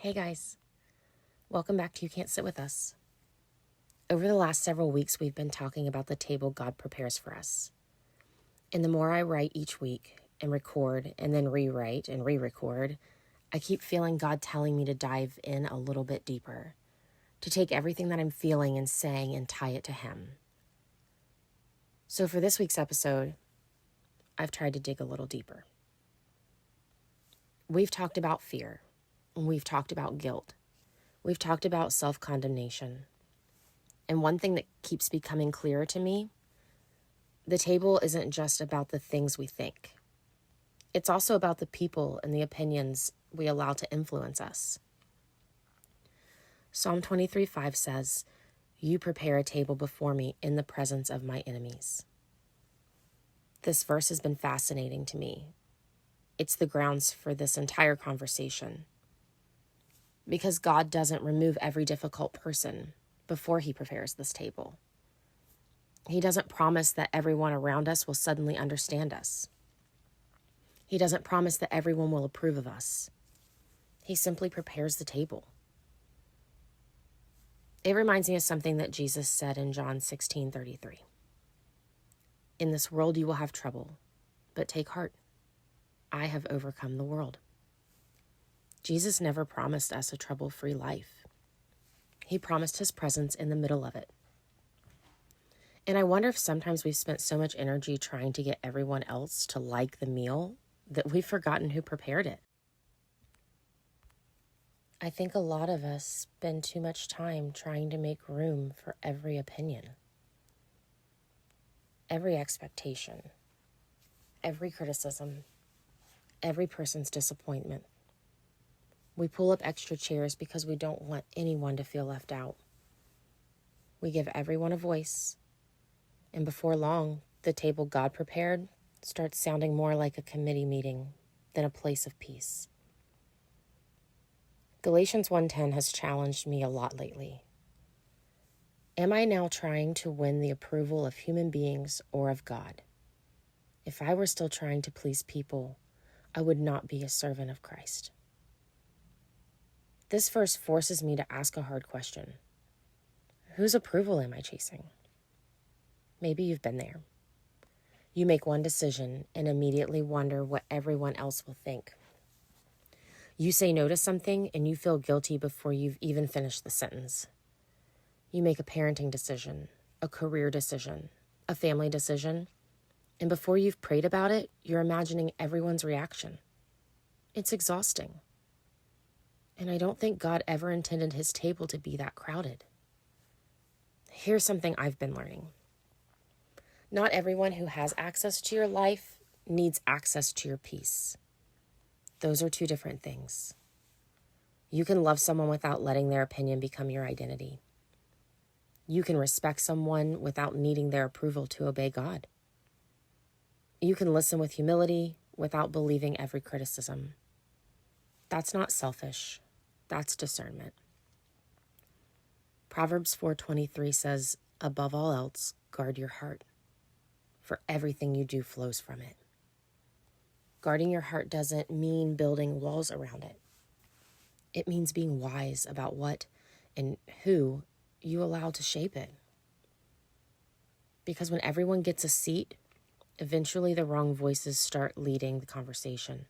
Hey guys, welcome back to You Can't Sit With Us. Over the last several weeks, we've been talking about the table God prepares for us. And the more I write each week and record and then rewrite and re-record, I keep feeling God telling me to dive in a little bit deeper, to take everything that I'm feeling and saying and tie it to Him. So for this week's episode, I've tried to dig a little deeper. We've talked about fear, and we've talked about guilt. We've talked about self-condemnation. And one thing that keeps becoming clearer to me, the table isn't just about the things we think. It's also about the people and the opinions we allow to influence us. Psalm 23:5 says, "You prepare a table before me in the presence of my enemies." This verse has been fascinating to me. It's the grounds for this entire conversation. Because God doesn't remove every difficult person before He prepares this table. He doesn't promise that everyone around us will suddenly understand us. He doesn't promise that everyone will approve of us. He simply prepares the table. It reminds me of something that Jesus said in John 16:33. "In this world you will have trouble, but take heart. I have overcome the world." Jesus never promised us a trouble-free life. He promised His presence in the middle of it. And I wonder if sometimes we've spent so much energy trying to get everyone else to like the meal that we've forgotten who prepared it. I think a lot of us spend too much time trying to make room for every opinion, every expectation, every criticism, every person's disappointment. We pull up extra chairs because we don't want anyone to feel left out. We give everyone a voice, and before long, the table God prepared starts sounding more like a committee meeting than a place of peace. Galatians 1:10 has challenged me a lot lately. Am I now trying to win the approval of human beings or of God? If I were still trying to please people, I would not be a servant of Christ. This verse forces me to ask a hard question. Whose approval am I chasing? Maybe you've been there. You make one decision and immediately wonder what everyone else will think. You say no to something and you feel guilty before you've even finished the sentence. You make a parenting decision, a career decision, a family decision, and before you've prayed about it, you're imagining everyone's reaction. It's exhausting. And I don't think God ever intended His table to be that crowded. Here's something I've been learning. Not everyone who has access to your life needs access to your peace. Those are two different things. You can love someone without letting their opinion become your identity. You can respect someone without needing their approval to obey God. You can listen with humility without believing every criticism. That's not selfish. That's discernment. Proverbs 4:23 says, "Above all else, guard your heart, for everything you do flows from it." Guarding your heart doesn't mean building walls around it. It means being wise about what and who you allow to shape it. Because when everyone gets a seat, eventually the wrong voices start leading the conversation.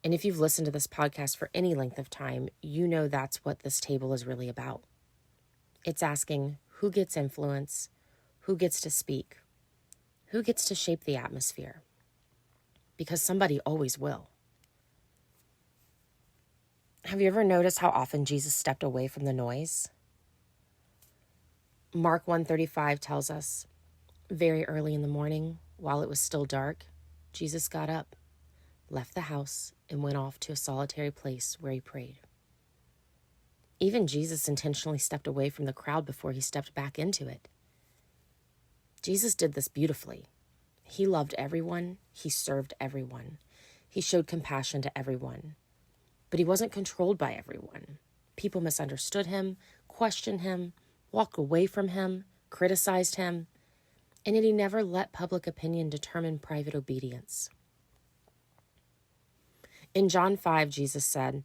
And if you've listened to this podcast for any length of time, you know that's what this table is really about. It's asking who gets influence, who gets to speak, who gets to shape the atmosphere. Because somebody always will. Have you ever noticed how often Jesus stepped away from the noise? Mark 1:35 tells us, very early in the morning, while it was still dark, Jesus got up, left the house, and went off to a solitary place where He prayed. Even Jesus intentionally stepped away from the crowd before He stepped back into it. Jesus did this beautifully. He loved everyone. He served everyone. He showed compassion to everyone. But He wasn't controlled by everyone. People misunderstood Him, questioned Him, walked away from Him, criticized Him, and yet He never let public opinion determine private obedience. In John 5, Jesus said,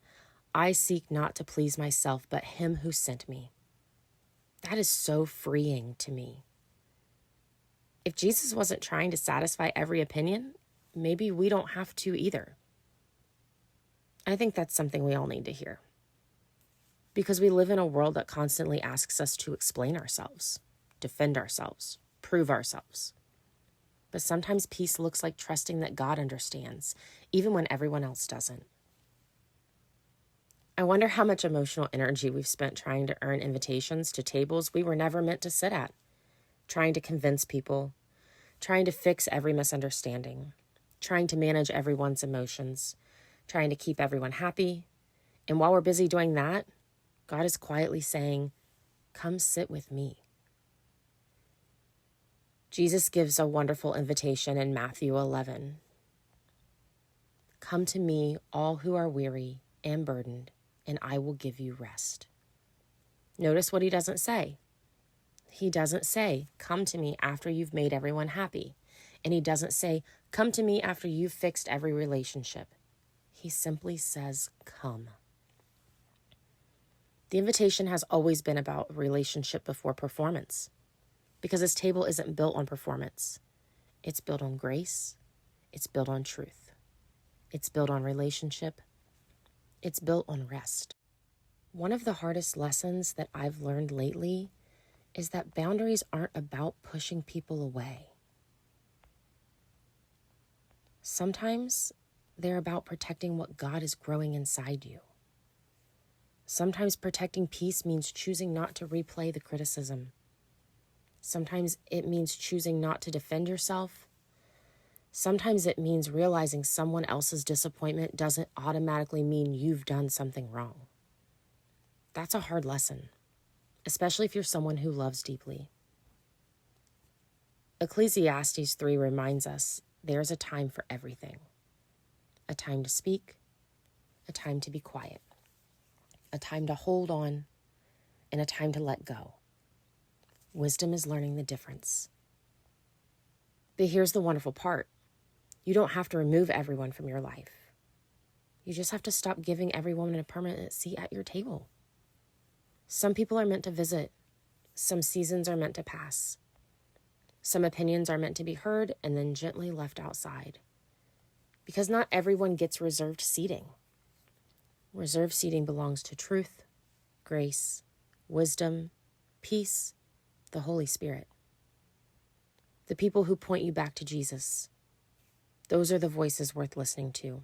I seek not to please myself, but him who sent me. That is so freeing to me. If Jesus wasn't trying to satisfy every opinion, maybe we don't have to either. I think that's something we all need to hear. Because we live in a world that constantly asks us to explain ourselves, defend ourselves, prove ourselves. But sometimes peace looks like trusting that God understands, even when everyone else doesn't. I wonder how much emotional energy we've spent trying to earn invitations to tables we were never meant to sit at, trying to convince people, trying to fix every misunderstanding, trying to manage everyone's emotions, trying to keep everyone happy. And while we're busy doing that, God is quietly saying, "Come sit with me." Jesus gives a wonderful invitation in Matthew 11. "Come to me, all who are weary and burdened, and I will give you rest." Notice what he doesn't say. He doesn't say, "Come to me after you've made everyone happy." And he doesn't say, "Come to me after you've fixed every relationship." He simply says, "Come." The invitation has always been about relationship before performance, because this table isn't built on performance. It's built on grace. It's built on truth. It's built on relationship. It's built on rest. One of the hardest lessons that I've learned lately is that boundaries aren't about pushing people away. Sometimes they're about protecting what God is growing inside you. Sometimes protecting peace means choosing not to replay the criticism. Sometimes it means choosing not to defend yourself. Sometimes it means realizing someone else's disappointment doesn't automatically mean you've done something wrong. That's a hard lesson, especially if you're someone who loves deeply. Ecclesiastes 3 reminds us there's a time for everything. A time to speak, a time to be quiet, a time to hold on, and a time to let go. Wisdom is learning the difference. But here's the wonderful part. You don't have to remove everyone from your life. You just have to stop giving everyone a permanent seat at your table. Some people are meant to visit. Some seasons are meant to pass. Some opinions are meant to be heard and then gently left outside. Because not everyone gets reserved seating. Reserved seating belongs to truth, grace, wisdom, peace, the Holy Spirit. The people who point you back to Jesus. Those are the voices worth listening to.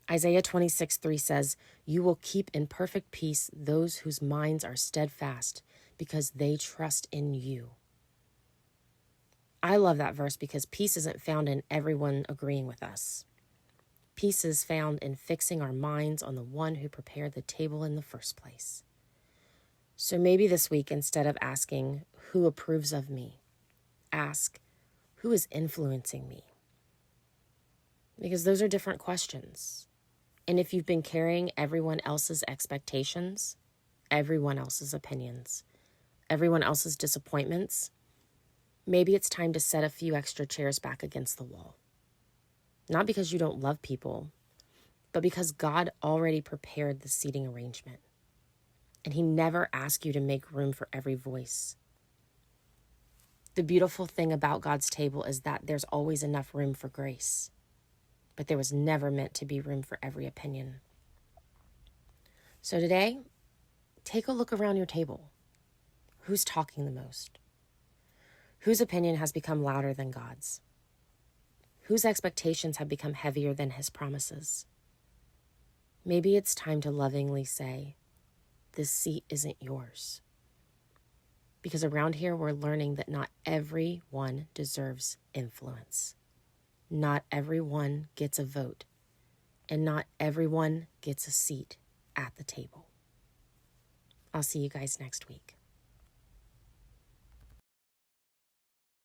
Isaiah 26:3 says, "You will keep in perfect peace those whose minds are steadfast because they trust in you." I love that verse because peace isn't found in everyone agreeing with us. Peace is found in fixing our minds on the one who prepared the table in the first place. So maybe this week, instead of asking, "Who approves of me?" ask, "Who is influencing me?" Because those are different questions. And if you've been carrying everyone else's expectations, everyone else's opinions, everyone else's disappointments, maybe it's time to set a few extra chairs back against the wall. Not because you don't love people, but because God already prepared the seating arrangement. And he never asked you to make room for every voice. The beautiful thing about God's table is that there's always enough room for grace. But there was never meant to be room for every opinion. So today, take a look around your table. Who's talking the most? Whose opinion has become louder than God's? Whose expectations have become heavier than his promises? Maybe it's time to lovingly say, "This seat isn't yours." Because around here, we're learning that not everyone deserves influence. Not everyone gets a vote, and not everyone gets a seat at the table. I'll see you guys next week.